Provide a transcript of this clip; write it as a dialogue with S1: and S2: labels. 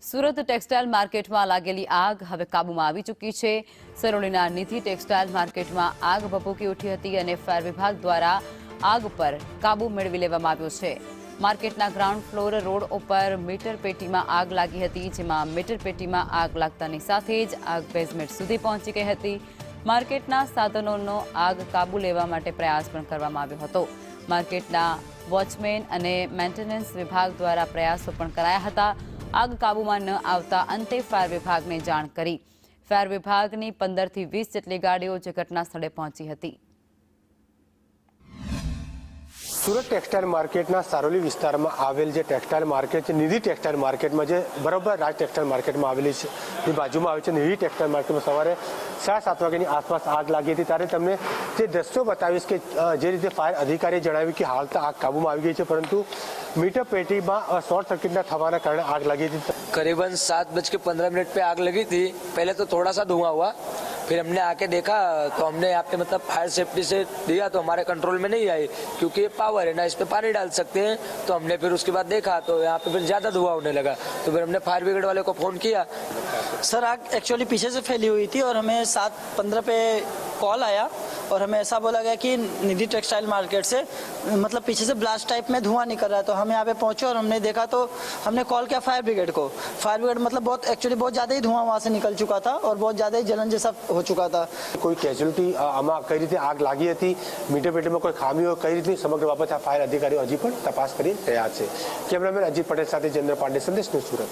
S1: Surat textile માર્કેટમાં લાગેલી આગ હવે કાબૂમાં આવી ચૂકી છે। સરોલીના નિધિ ટેક્સટાઇલ માર્કેટમાં આગ ભભૂકી ઉઠી હતી અને ફાયર વિભાગ દ્વારા આગ પર કાબૂ મેળવી લેવામાં આવ્યો છે। માર્કેટના ગ્રાઉન્ડ ફ્લોર રોડ ઉપર મીટર પેટીમાં આગ લાગી હતી, જેમાં મીટર પેટીમાં આગ લાગતાની સાથે જ આગ બેઝમેન્ટ સુધી પહોંચી ગઈ હતી। માર્કેટના સાધનોનો આગ કાબૂ લેવા માટે પ્રયાસ પણ કરવામાં આવ્યો હતો। માર્કેટના વોચમેન અને મેન્ટેનન્સ વિભાગ દ્વારા પ્રયાસો પણ કરાયા હતા। આગ કાબૂમાં ન આવતા અંતે ફાયર વિભાગને જાણ કરી। ફાયર વિભાગની 15 થી 20 જેટલી ગાડીઓ જે ઘટના સ્થળે પહોંચી હતી।
S2: સુરત ટેક્સટાઇલ માર્કેટના સારોલી વિસ્તારમાં આવેલ જે ટેક્સટાઇલ માર્કેટ છે, નિધિ ટેક્સટાઇલ માર્કેટમાં જે બરોબર રાજ ટેક્સટાઇલ માર્કેટમાં આવેલી છે, એ બાજુમાં આવે છે નિધિ ટેક્સટાઇલ માર્કેટમાં સવારે 7:30 વાગ્યાની આસપાસ આગ લાગી હતી। ત્યારે તમને જે દ્રશ્યો બતાવીશ કે જે રીતે ફાયર અધિકારીએ જણાવ્યું કે હાલ તો આગ કાબૂમાં આવી ગઈ છે, પરંતુ મીટર पेटीમાં शॉर्ट सर्किट થવાના કારણે આગ लगी थी।
S3: करीबन 7:15 पे आग लगी थी। पहले तो थोड़ा सा धुआं हुआ, फिर हमने आके देखा तो हमने यहाँ पे मतलब फायर सेफ्टी से दिया तो हमारे कंट्रोल में नहीं आई, क्योंकि ये पावर है ना, इस पे पानी डाल सकते हैं। तो हमने फिर उसके बाद देखा तो यहाँ पे फिर ज़्यादा धुआं होने लगा, तो फिर हमने फायर ब्रिगेड वाले को फ़ोन किया।
S4: सर आग एक्चुअली पीछे से फैली हुई थी और हमें 7:15 पे कॉल आया और हमें ऐसा बोला गया कि निधि टेक्सटाइल मार्केट से मतलब पीछे से ब्लास्ट टाइप में धुआं निकल रहा है। तो हम यहाँ पे पहुंचे और हमने देखा तो हमने कॉल किया फायर ब्रिगेड को। फायर ब्रिगेड मतलब बहुत ज़्यादा ही धुआं वहाँ से निकल चुका था और बहुत ज़्यादा ही जलन जैसा हो चुका था।
S2: कोई कैजुअलिटी आमा कई रीते आग लागी थी, मीटर पेटी में कोई खामी हो कई रीतनी समग्र बाबत फायर अधिकारीઓ હજી પણ તપાસ કરી રહ્યા છે। કેમેરામેન અજીત પટેલ સાથે જયેન્દ્ર પાંડે, સંદેશ ન્યૂઝ, સુરત।